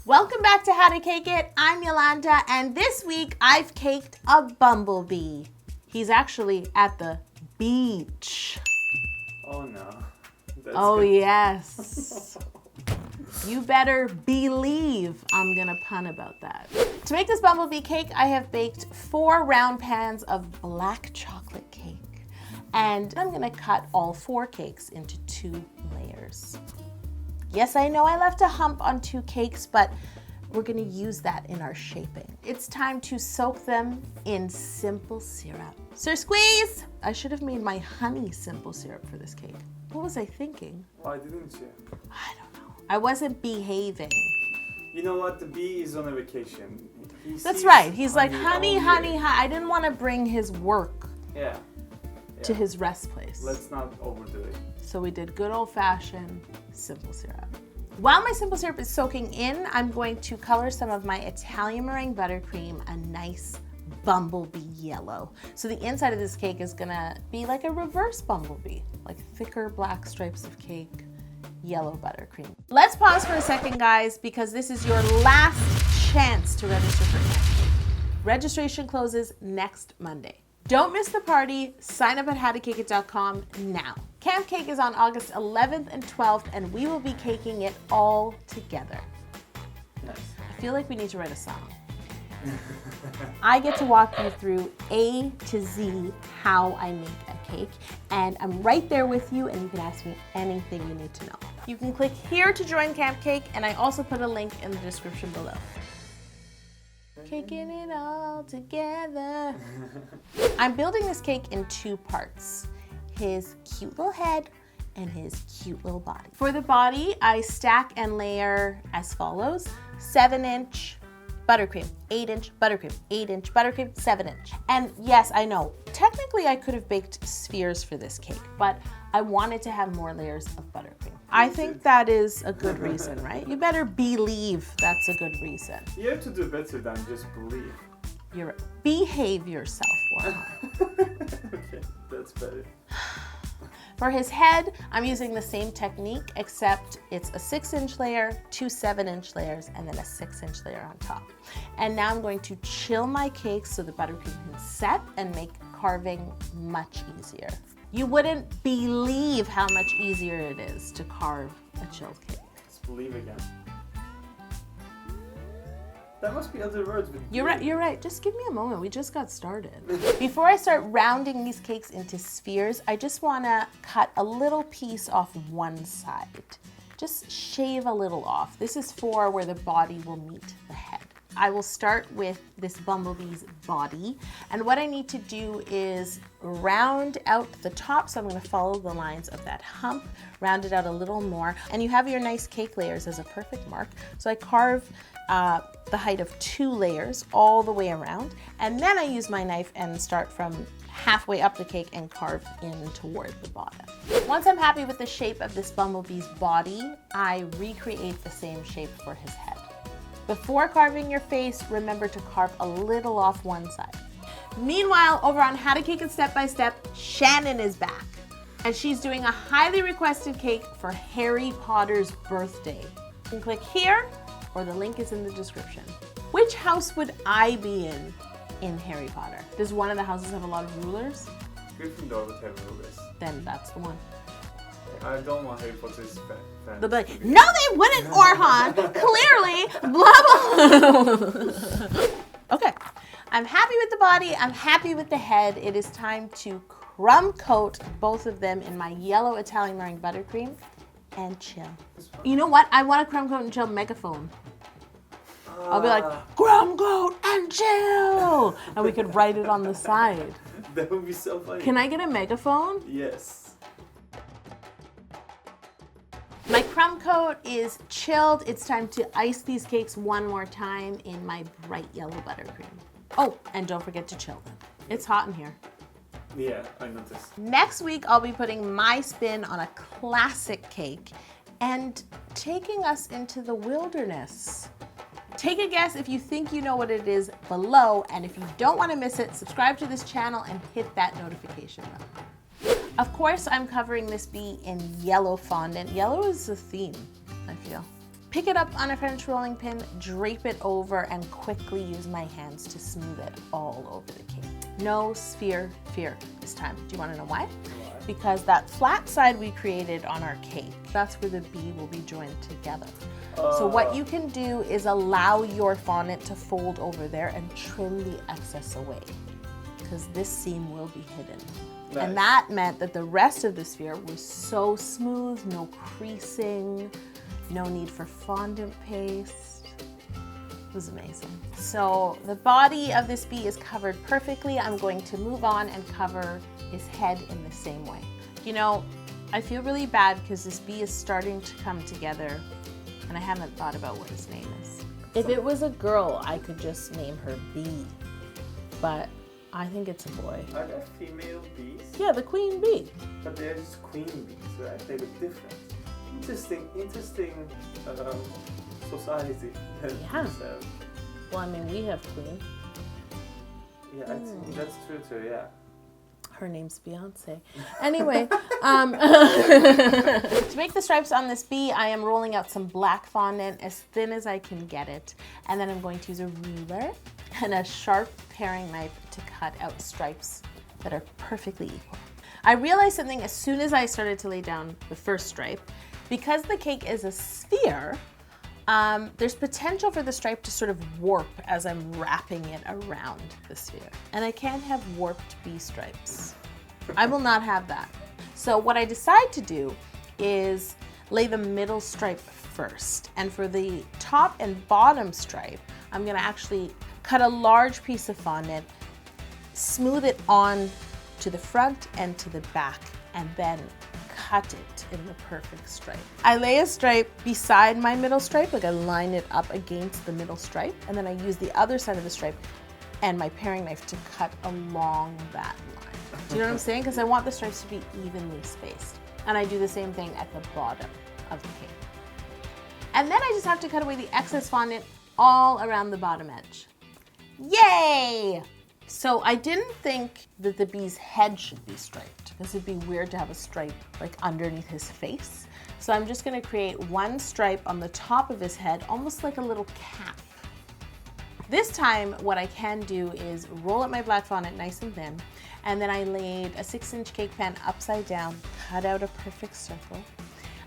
Welcome back to How to Cake It. I'm Yolanda, and this week I've caked a bumblebee. He's actually at the beach. Oh no. That's oh good. Yes. You better believe I'm gonna pun about that. To make this bumblebee cake, I have baked 4 round pans of black chocolate cake. And I'm gonna cut all 4 cakes into 2 layers. Yes, I know I left a hump on 2 cakes, but we're gonna use that in our shaping. It's time to soak them in simple syrup. Sir Squeeze! I should have made my honey simple syrup for this cake. What was I thinking? Why didn't you? I don't know. I wasn't behaving. You know what? The bee is on a vacation. That's right. He's like, honey, honey, honey. I didn't want to bring his work to his rest place. Let's not overdo it. So we did good old-fashioned simple syrup. While my simple syrup is soaking in, I'm going to color some of my Italian meringue buttercream a nice bumblebee yellow. So the inside of this cake is gonna be like a reverse bumblebee, like thicker black stripes of cake, yellow buttercream. Let's pause for a second, guys, because this is your last chance to register for Camp Cake. Registration closes next Monday. Don't miss the party. Sign up at howtocakeit.com now. Camp Cake is on August 11th and 12th, and we will be caking it all together. Nice. I feel like we need to write a song. I get to walk you through A to Z how I make a cake, and I'm right there with you, and you can ask me anything you need to know. You can click here to join Camp Cake, and I also put a link in the description below. Caking it all together. I'm building this cake in 2 parts. His cute little head and his cute little body. For the body, I stack and layer as follows: 7-inch buttercream, 8-inch buttercream, 8-inch buttercream, 7-inch. And yes, I know, technically I could have baked spheres for this cake, but I wanted to have more layers of buttercream. I think that is a good reason, right? You better believe that's a good reason. You have to do better than just believe. Behave yourself, Orhan. Okay, that's better. For his head, I'm using the same technique, except it's a 6-inch layer, 2 7-inch layers, and then a 6-inch layer on top. And now I'm going to chill my cakes so the buttercream can set and make carving much easier. You wouldn't believe how much easier it is to carve a chilled cake. Let's believe again. That must be other words. You're right. Just give me a moment. We just got started. Before I start rounding these cakes into spheres, I just want to cut a little piece off one side. Just shave a little off. This is for where the body will meet the head. I will start with this bumblebee's body, and what I need to do is round out the top, so I'm going to follow the lines of that hump, round it out a little more, and you have your nice cake layers as a perfect mark. So I carve the height of 2 layers all the way around, and then I use my knife and start from halfway up the cake and carve in toward the bottom. Once I'm happy with the shape of this bumblebee's body, I recreate the same shape for his head. Before carving your face, remember to carve a little off one side. Meanwhile, over on How to Cake It Step by Step, Shannon is back. And she's doing a highly requested cake for Harry Potter's birthday. You can click here, or the link is in the description. Which house would I be in Harry Potter? Does one of the houses have a lot of rulers? Gryffindor would have rulers. Then that's the one. I don't want Harry Potter's fan. They'll be like, no, they wouldn't, Orhan. Clearly, blah, blah. Okay, I'm happy with the body. I'm happy with the head. It is time to crumb coat both of them in my yellow Italian meringue buttercream and chill. You know what? I want a crumb coat and chill megaphone. I'll be like, crumb coat and chill. And we could write it on the side. That would be so funny. Can I get a megaphone? Yes. My crumb coat is chilled. It's time to ice these cakes one more time in my bright yellow buttercream. Oh, and don't forget to chill them. It's hot in here. Yeah, I noticed. Next week, I'll be putting my spin on a classic cake and taking us into the wilderness. Take a guess if you think you know what it is below, and if you don't want to miss it, subscribe to this channel and hit that notification button. Of course, I'm covering this bee in yellow fondant. Yellow is the theme, I feel. Pick it up on a French rolling pin, drape it over, and quickly use my hands to smooth it all over the cake. No sphere fear this time. Do you want to know why? Because that flat side we created on our cake, that's where the bee will be joined together. So what you can do is allow your fondant to fold over there and trim the excess away, because this seam will be hidden. Nice. And that meant that the rest of the sphere was so smooth, no creasing, no need for fondant paste. It was amazing. So the body of this bee is covered perfectly. I'm going to move on and cover his head in the same way. You know, I feel really bad because this bee is starting to come together and I haven't thought about what his name is. If it was a girl, I could just name her Bee, but I think it's a boy. Are there female bees? Yeah, the queen bee. But they're just queen bees, right? They look different. Interesting society. Yeah. Well, I mean, we have queen. Yeah, I think that's true too, yeah. Her name's Beyonce. Anyway, to make the stripes on this bee, I am rolling out some black fondant as thin as I can get it. And then I'm going to use a ruler and a sharp paring knife to cut out stripes that are perfectly equal. I realized something as soon as I started to lay down the first stripe. Because the cake is a sphere, there's potential for the stripe to sort of warp as I'm wrapping it around the sphere. And I can't have warped bee stripes. I will not have that. So what I decide to do is lay the middle stripe first. And for the top and bottom stripe, I'm gonna actually cut a large piece of fondant, smooth it on to the front and to the back, and then cut it in the perfect stripe. I lay a stripe beside my middle stripe, like I line it up against the middle stripe, and then I use the other side of the stripe and my paring knife to cut along that line. Do you know what I'm saying? Because I want the stripes to be evenly spaced. And I do the same thing at the bottom of the cake. And then I just have to cut away the excess fondant all around the bottom edge. Yay! So I didn't think that the bee's head should be striped, because it'd be weird to have a stripe like underneath his face. So I'm just gonna create one stripe on the top of his head, almost like a little cap. This time, what I can do is roll up my black fondant nice and thin, and then I laid a 6-inch cake pan upside down, cut out a perfect circle,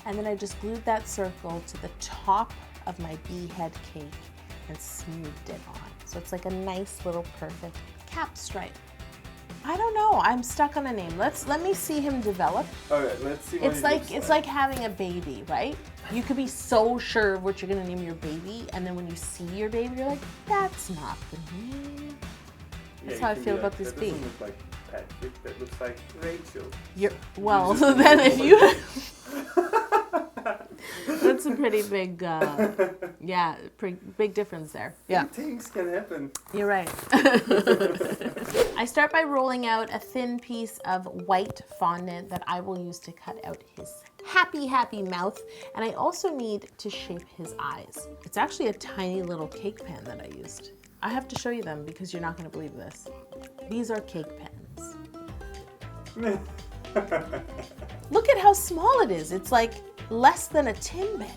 and then I just glued that circle to the top of my bee head cake and smoothed it on. So it's like a nice little perfect cap stripe. I don't know, I'm stuck on a name. Let me see him develop. Okay, let's see what It's like having a baby, right? You could be so sure of what you're gonna name your baby, and then when you see your baby, you're like, that's not the name. That's how I feel about this bee. That doesn't look like Patrick, that looks like Rachel. Well, so then if you... That's a pretty big, big difference there. Yeah. Things can happen. You're right. I start by rolling out a thin piece of white fondant that I will use to cut out his happy, happy mouth. And I also need to shape his eyes. It's actually a tiny little cake pan that I used. I have to show you them because you're not going to believe this. These are cake pans. Look at how small it is. It's like less than a Timbit.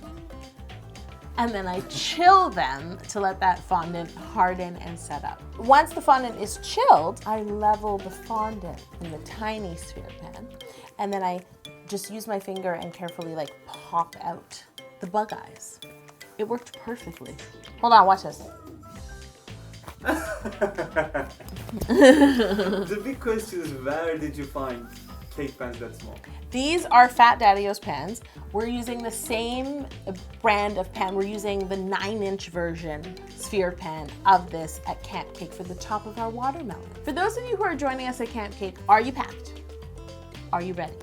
And then I chill them to let that fondant harden and set up. Once the fondant is chilled, I level the fondant in the tiny sphere pan. And then I just use my finger and carefully like pop out the bug eyes. It worked perfectly. Hold on, watch this. The big question is, where did you find cake pans that small? These are Fat Daddy-O's pans. We're using the same brand of pan. We're using the 9-inch version sphere pan of this at Camp Cake for the top of our watermelon. For those of you who are joining us at Camp Cake, are you packed? Are you ready?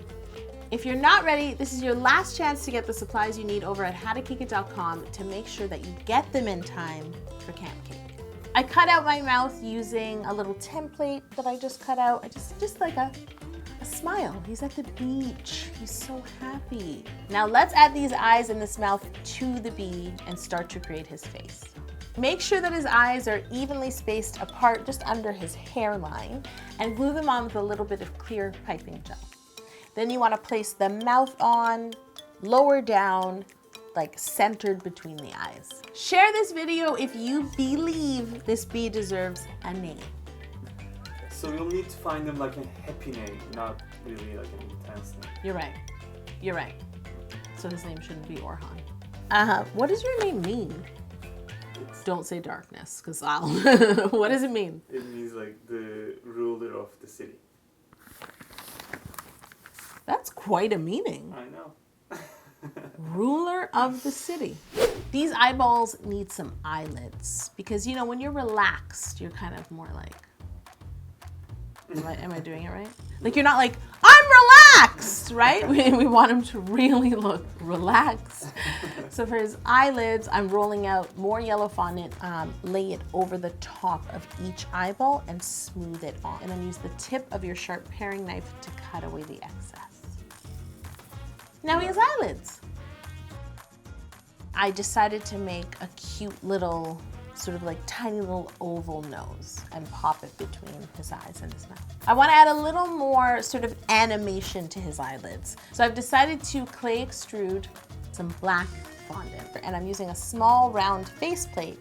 If you're not ready, this is your last chance to get the supplies you need over at howtocakeit.com to make sure that you get them in time for Camp Cake. I cut out my mouth using a little template that I just cut out. I just like a smile. He's at the beach. He's so happy. Now let's add these eyes and this mouth to the bee and start to create his face. Make sure that his eyes are evenly spaced apart just under his hairline and glue them on with a little bit of clear piping gel. Then you want to place the mouth on, lower down, like centered between the eyes. Share this video if you believe this bee deserves a name. So you'll need to find them like a happy name, not really like an intense name. You're right. You're right. So his name shouldn't be Orhan. What does your name mean? Don't say darkness, because I'll... What does it mean? It means like the ruler of the city. That's quite a meaning. I know. Ruler of the city. These eyeballs need some eyelids, because you know, when you're relaxed, you're kind of more like... Am I doing it right? Like you're not like, I'm relaxed, right? We want him to really look relaxed. So for his eyelids, I'm rolling out more yellow fondant, lay it over the top of each eyeball and smooth it on. And then use the tip of your sharp paring knife to cut away the excess. Now he has eyelids. I decided to make a cute little, sort of like tiny little oval nose and pop it between his eyes and his mouth. I want to add a little more sort of animation to his eyelids. So I've decided to clay extrude some black fondant, and I'm using a small round faceplate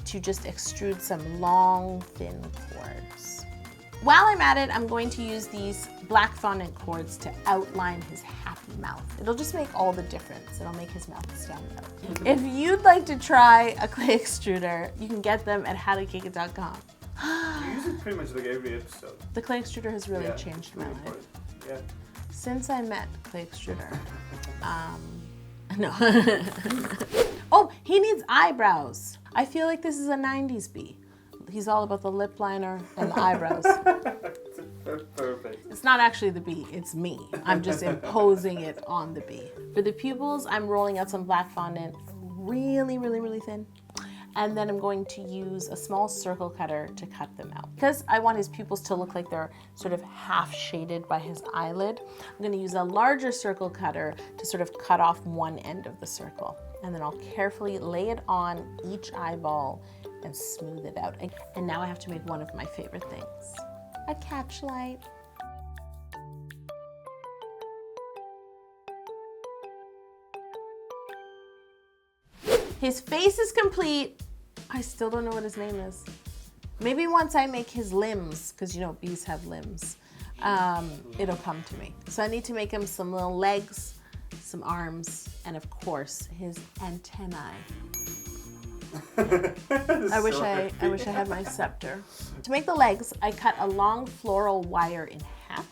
to just extrude some long, thin cords. While I'm at it, I'm going to use these black fondant cords to outline his happy mouth. It'll just make all the difference. It'll make his mouth stand out. If you'd like to try a clay extruder, you can get them at howtocakeit.com. You use it pretty much like every episode. The clay extruder has really changed my life. Yeah. Since I met clay extruder. No. Oh, he needs eyebrows. I feel like this is a 90s bee. He's all about the lip liner and the eyebrows. Perfect. It's not actually the bee, it's me. I'm just imposing it on the bee. For the pupils, I'm rolling out some black fondant really, really, really thin. And then I'm going to use a small circle cutter to cut them out. Because I want his pupils to look like they're sort of half shaded by his eyelid, I'm going to use a larger circle cutter to sort of cut off one end of the circle. And then I'll carefully lay it on each eyeball and smooth it out. And now I have to make one of my favorite things, a catch light. His face is complete. I still don't know what his name is. Maybe once I make his limbs, because you know bees have limbs, it'll come to me. So I need to make him some little legs, some arms, and of course his antennae. I wish I had my scepter. To make the legs, I cut a long floral wire in half,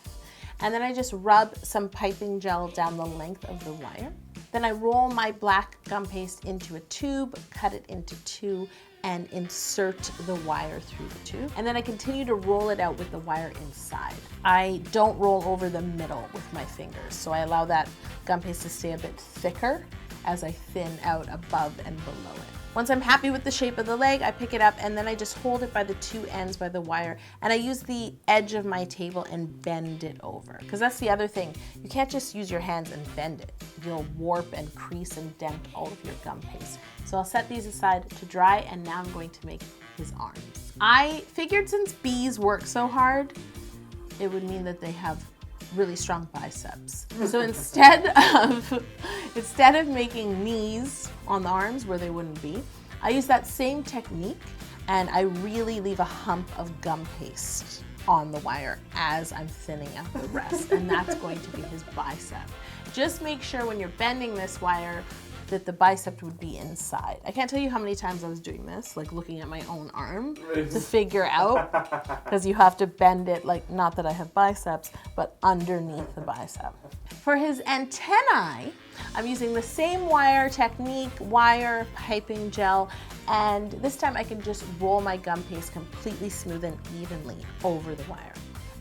and then I just rub some piping gel down the length of the wire. Then I roll my black gum paste into a tube, cut it into two, and insert the wire through the tube. And then I continue to roll it out with the wire inside. I don't roll over the middle with my fingers, so I allow that gum paste to stay a bit thicker as I thin out above and below it. Once I'm happy with the shape of the leg, I pick it up and then I just hold it by the two ends by the wire, and I use the edge of my table and bend it over. Because that's the other thing. You can't just use your hands and bend it. You'll warp and crease and dent all of your gum paste. So I'll set these aside to dry, and now I'm going to make his arms. I figured since bees work so hard, it would mean that they have really strong biceps. So instead of making knees on the arms where they wouldn't be, I use that same technique, and I really leave a hump of gum paste on the wire as I'm thinning out the rest, and that's going to be his bicep. Just make sure when you're bending this wire that the bicep would be inside. I can't tell you how many times I was doing this, like looking at my own arm to figure out, because you have to bend it, like, not that I have biceps, but underneath the bicep. For his antennae, I'm using the same wire technique, wire, piping gel, and this time I can just roll my gum paste completely smooth and evenly over the wire.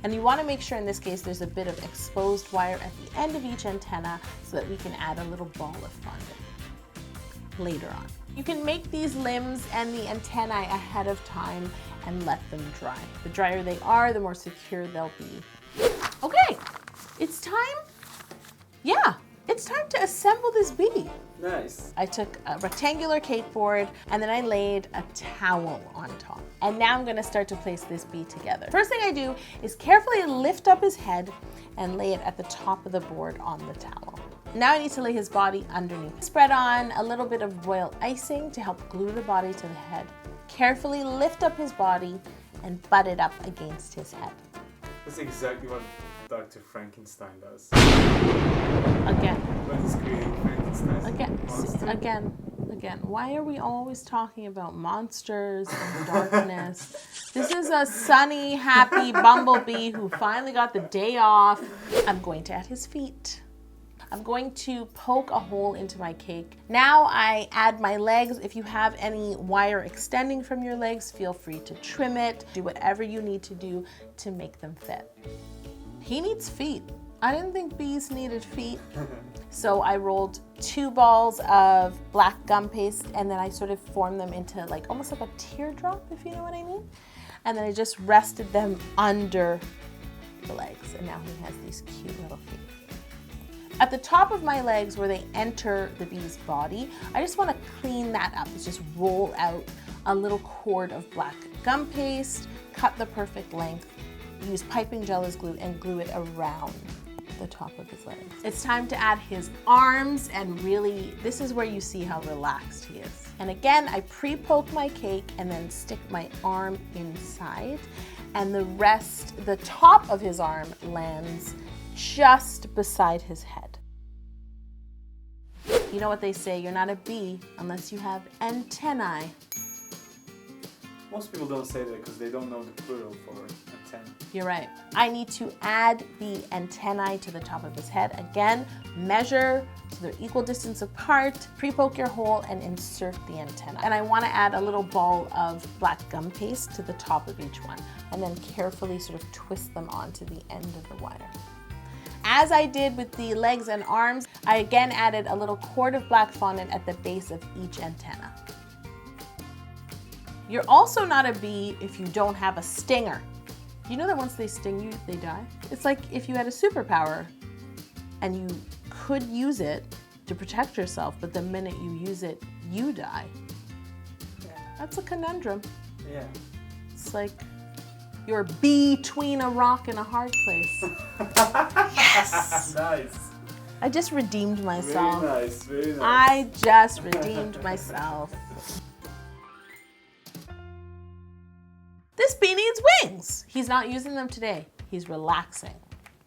And you want to make sure in this case there's a bit of exposed wire at the end of each antenna so that we can add a little ball of fondant later on. You can make these limbs and the antennae ahead of time and let them dry. The drier they are, the more secure they'll be. Okay, it's time. Yeah, it's time to assemble this bee. Nice. I took a rectangular cake board and then I laid a towel on top. And now I'm gonna start to place this bee together. First thing I do is carefully lift up his head and lay it at the top of the board on the towel. Now I need to lay his body underneath. Spread on a little bit of royal icing to help glue the body to the head. Carefully lift up his body and butt it up against his head. That's exactly what Dr. Frankenstein does. Again. When he's creating Frankenstein's monster. Again. Why are we always talking about monsters and darkness? This is a sunny, happy bumblebee who finally got the day off. I'm going to add his feet. I'm going to poke a hole into my cake. Now I add my legs. If you have any wire extending from your legs, feel free to trim it. Do whatever you need to do to make them fit. He needs feet. I didn't think bees needed feet. So I rolled 2 balls of black gum paste and then I sort of formed them into like almost like a teardrop, if you know what I mean. And then I just rested them under the legs. And now he has these cute little feet. At the top of my legs where they enter the bee's body, I just want to clean that up. Just roll out a little cord of black gum paste, cut the perfect length, use piping gel as glue and glue it around the top of his legs. It's time to add his arms, and really, this is where you see how relaxed he is. And again, I pre-poke my cake and then stick my arm inside, and the top of his arm lands just beside his head. You know what they say, you're not a bee unless you have antennae. Most people don't say that because they don't know the plural for antenna. You're right. I need to add the antennae to the top of his head. Again, measure so they're equal distance apart, pre-poke your hole and insert the antenna. And I want to add a little ball of black gum paste to the top of each one and then carefully sort of twist them onto the end of the wire. As I did with the legs and arms, I again added a little cord of black fondant at the base of each antenna. You're also not a bee if you don't have a stinger. You know that once they sting you, they die? It's like if you had a superpower and you could use it to protect yourself, but the minute you use it, you die. Yeah. That's a conundrum. Yeah. It's like you're between a rock and a hard place. Yes! Nice. I just redeemed myself. Very nice, very nice. I just redeemed myself. This bee needs wings. He's not using them today. He's relaxing,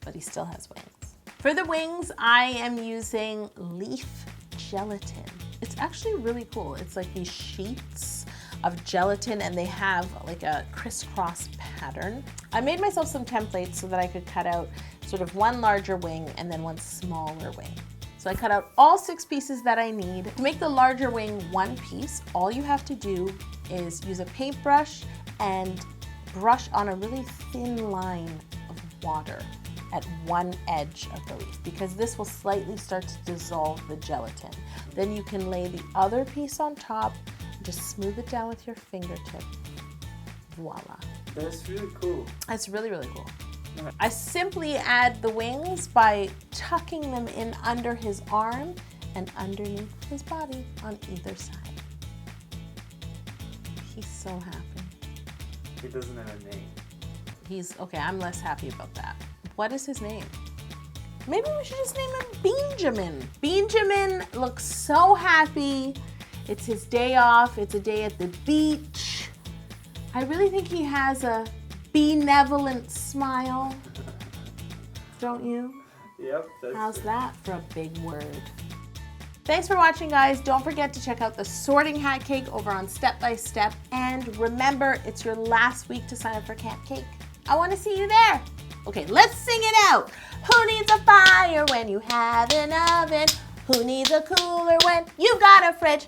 but he still has wings. For the wings, I am using leaf gelatin. It's actually really cool. It's like these sheets of gelatin and they have like a crisscross pattern. I made myself some templates so that I could cut out sort of one larger wing and then one smaller wing. So I cut out all 6 pieces that I need. To make the larger wing one piece, all you have to do is use a paintbrush and brush on a really thin line of water at one edge of the leaf because this will slightly start to dissolve the gelatin. Then you can lay the other piece on top and just smooth it down with your fingertip. Voila. That's really cool. It's really, really cool. I simply add the wings by tucking them in under his arm and underneath his body on either side. He's so happy. He doesn't have a name. Okay, I'm less happy about that. What is his name? Maybe we should just name him Benjamin. Benjamin looks so happy. It's his day off. It's a day at the beach. I really think he has a benevolent smile. Don't you? Yep. How's that for a big word? Thanks for watching, guys. Don't forget to check out the sorting hat cake over on Step by Step. And remember, it's your last week to sign up for Camp Cake. I want to see you there. Okay, let's sing it out. Who needs a fire when you have an oven? Who needs a cooler when you've got a fridge?